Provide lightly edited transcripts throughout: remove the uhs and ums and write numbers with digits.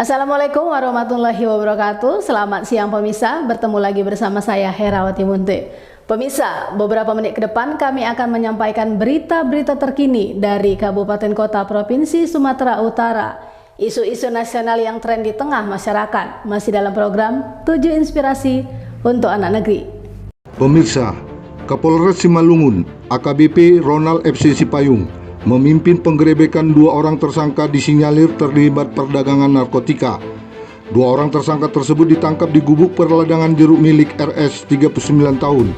Assalamualaikum warahmatullahi wabarakatuh. Selamat siang pemirsa, bertemu lagi bersama saya Herawati Munte. Pemirsa, beberapa menit ke depan kami akan menyampaikan berita-berita terkini dari Kabupaten Kota Provinsi Sumatera Utara. Isu-isu nasional yang tren di tengah masyarakat masih dalam program 7 Inspirasi untuk Anak Negeri. Pemirsa, Kapolres Simalungun AKBP Ronald FC Sipayung memimpin penggerebekan 2 orang tersangka disinyalir terlibat perdagangan narkotika. 2 orang tersangka tersebut ditangkap di gubuk perladangan jeruk milik RS 39 tahun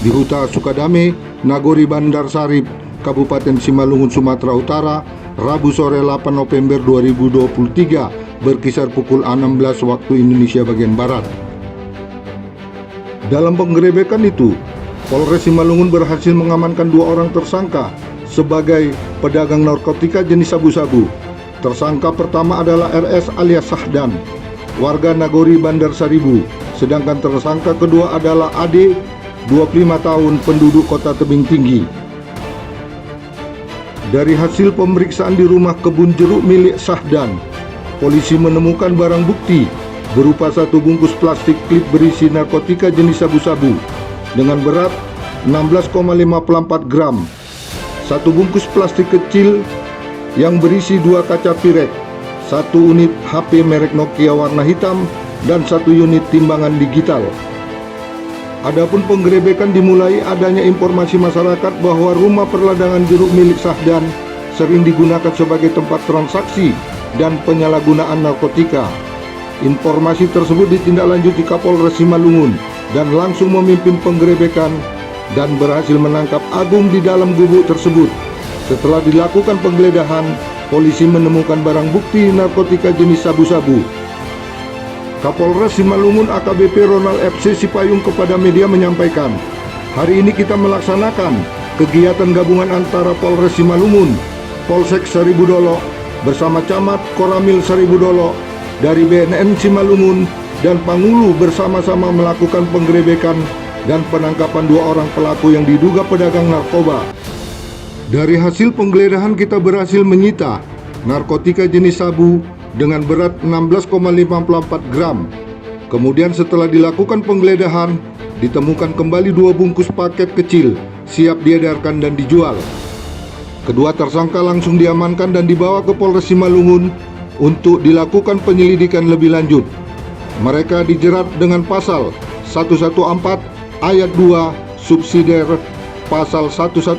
di Huta Sukadame, Nagori Bandar Sarip, Kabupaten Simalungun, Sumatera Utara, Rabu sore 8 November 2023 berkisar pukul 16 waktu Indonesia bagian Barat. Dalam penggerebekan itu, Polres Simalungun berhasil mengamankan 2 orang tersangka sebagai pedagang narkotika jenis sabu-sabu. Tersangka pertama adalah RS alias Sahdan, warga Nagori Bandar Saribu, sedangkan tersangka kedua adalah AD, 25 tahun, penduduk Kota Tebing Tinggi. Dari hasil pemeriksaan di rumah kebun jeruk milik Sahdan, polisi menemukan barang bukti berupa 1 bungkus plastik klip berisi narkotika jenis sabu-sabu dengan berat 16,54 gram, 1 bungkus plastik kecil yang berisi 2 kaca pirek, 1 unit HP merek Nokia warna hitam, dan 1 unit timbangan digital. Adapun penggerebekan dimulai adanya informasi masyarakat bahwa rumah perladangan jeruk milik Sahdan sering digunakan sebagai tempat transaksi dan penyalahgunaan narkotika. Informasi tersebut ditindaklanjuti Kapolres Simalungun dan langsung memimpin penggerebekan dan berhasil menangkap Agung di dalam gubuk tersebut. Setelah dilakukan penggeledahan, polisi menemukan barang bukti narkotika jenis sabu-sabu. Kapolres Simalungun AKBP Ronald FC Sipayung kepada media menyampaikan, hari ini kita melaksanakan kegiatan gabungan antara Polres Simalungun, Polsek Seribu Dolok bersama Camat Koramil Seribu Dolok dari BNN Simalungun dan Pangulu bersama-sama melakukan penggerebekan dan penangkapan 2 orang pelaku yang diduga pedagang narkoba. Dari hasil penggeledahan kita berhasil menyita narkotika jenis sabu dengan berat 16,54 gram. Kemudian setelah dilakukan penggeledahan, ditemukan kembali 2 bungkus paket kecil siap diedarkan dan dijual. Kedua tersangka langsung diamankan dan dibawa ke Polres Simalungun untuk dilakukan penyelidikan lebih lanjut. Mereka dijerat dengan pasal 114 ayat 2 subsidiar pasal 112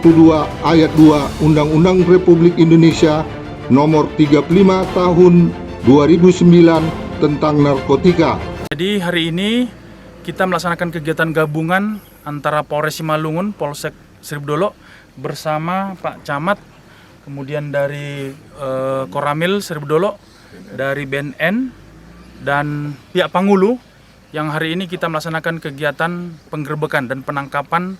ayat 2 Undang-Undang Republik Indonesia nomor 35 tahun 2009 tentang narkotika. Jadi hari ini kita melaksanakan kegiatan gabungan antara Polres Simalungun, Polsek Seribu Dolok bersama Pak Camat, kemudian dari Koramil Seribu Dolok, dari BNN dan pihak Pangulu, yang hari ini kita melaksanakan kegiatan penggerebekan dan penangkapan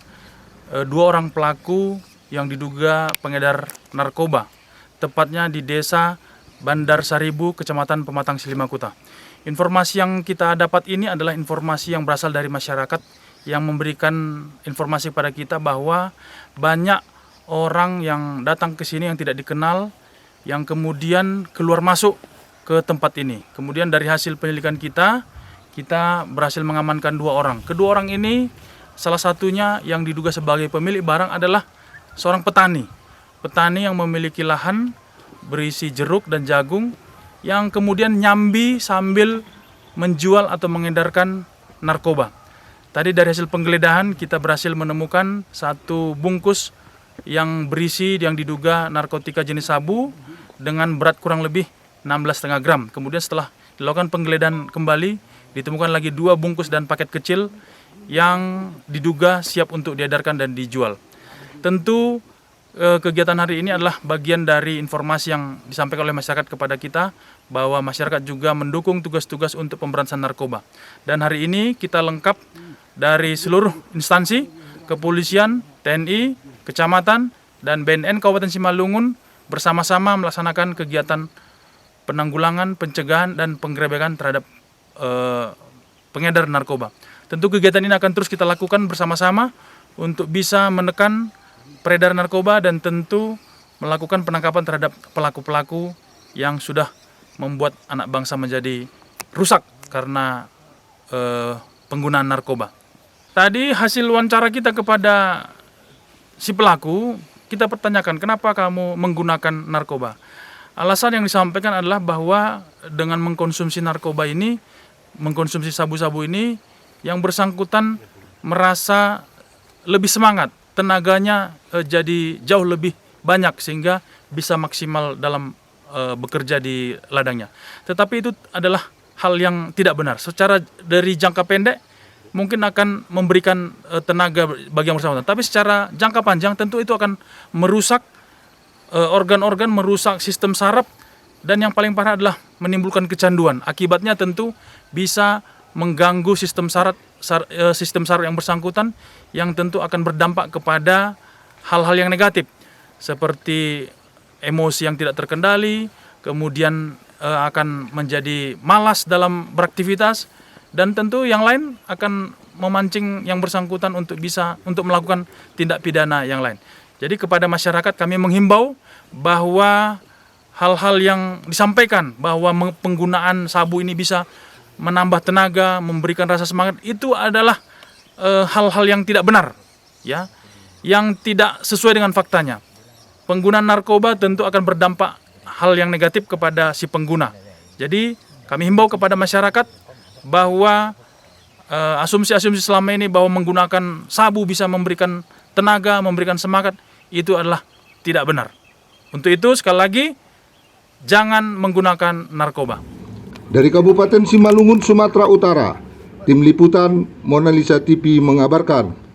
2 orang pelaku yang diduga pengedar narkoba, tepatnya di Desa Bandar Saribu, Kecamatan Pematang Silimakuta. Informasi yang kita dapat ini adalah informasi yang berasal dari masyarakat yang memberikan informasi kepada kita bahwa banyak orang yang datang ke sini yang tidak dikenal, yang kemudian keluar masuk ke tempat ini. Kemudian dari hasil penyelidikan kita berhasil mengamankan 2 orang. Kedua orang ini salah satunya yang diduga sebagai pemilik barang adalah seorang petani. Petani yang memiliki lahan berisi jeruk dan jagung yang kemudian nyambi sambil menjual atau mengedarkan narkoba. Tadi dari hasil penggeledahan kita berhasil menemukan 1 bungkus yang berisi yang diduga narkotika jenis sabu dengan berat kurang lebih 16,5 gram. Kemudian setelah dilakukan penggeledahan kembali, ditemukan lagi 2 bungkus dan paket kecil yang diduga siap untuk diedarkan dan dijual. Tentu kegiatan hari ini adalah bagian dari informasi yang disampaikan oleh masyarakat kepada kita bahwa masyarakat juga mendukung tugas-tugas untuk pemberantasan narkoba. Dan hari ini kita lengkap dari seluruh instansi, kepolisian, TNI, kecamatan, dan BNN Kabupaten Simalungun bersama-sama melaksanakan kegiatan penanggulangan, pencegahan, dan penggerebekan terhadap pengedar narkoba. Tentu kegiatan ini akan terus kita lakukan bersama-sama untuk bisa menekan peredaran narkoba dan tentu melakukan penangkapan terhadap pelaku-pelaku yang sudah membuat anak bangsa menjadi rusak karena penggunaan narkoba. Tadi hasil wawancara kita kepada si pelaku, kita pertanyakan kenapa kamu menggunakan narkoba. Alasan yang disampaikan adalah bahwa dengan mengkonsumsi narkoba ini, mengkonsumsi sabu-sabu ini, yang bersangkutan merasa lebih semangat, tenaganya jadi jauh lebih banyak sehingga bisa maksimal dalam bekerja di ladangnya. Tetapi itu adalah hal yang tidak benar. Secara dari jangka pendek mungkin akan memberikan tenaga bagi yang bersangkutan, tapi secara jangka panjang tentu itu akan merusak organ-organ, merusak sistem saraf, dan yang paling parah adalah menimbulkan kecanduan. Akibatnya tentu bisa mengganggu sistem saraf yang bersangkutan, yang tentu akan berdampak kepada hal-hal yang negatif seperti emosi yang tidak terkendali, kemudian akan menjadi malas dalam beraktivitas, dan tentu yang lain akan memancing yang bersangkutan untuk melakukan tindak pidana yang lain. Jadi kepada masyarakat kami menghimbau bahwa hal-hal yang disampaikan bahwa penggunaan sabu ini bisa menambah tenaga, memberikan rasa semangat, itu adalah hal-hal yang tidak benar, ya, yang tidak sesuai dengan faktanya. Penggunaan narkoba tentu akan berdampak hal yang negatif kepada si pengguna. Jadi kami himbau kepada masyarakat bahwa asumsi-asumsi selama ini bahwa menggunakan sabu bisa memberikan tenaga, memberikan semangat, itu adalah tidak benar. Untuk itu sekali lagi, jangan menggunakan narkoba. Dari Kabupaten Simalungun, Sumatera Utara, Tim Liputan Mona Lisa TV mengabarkan.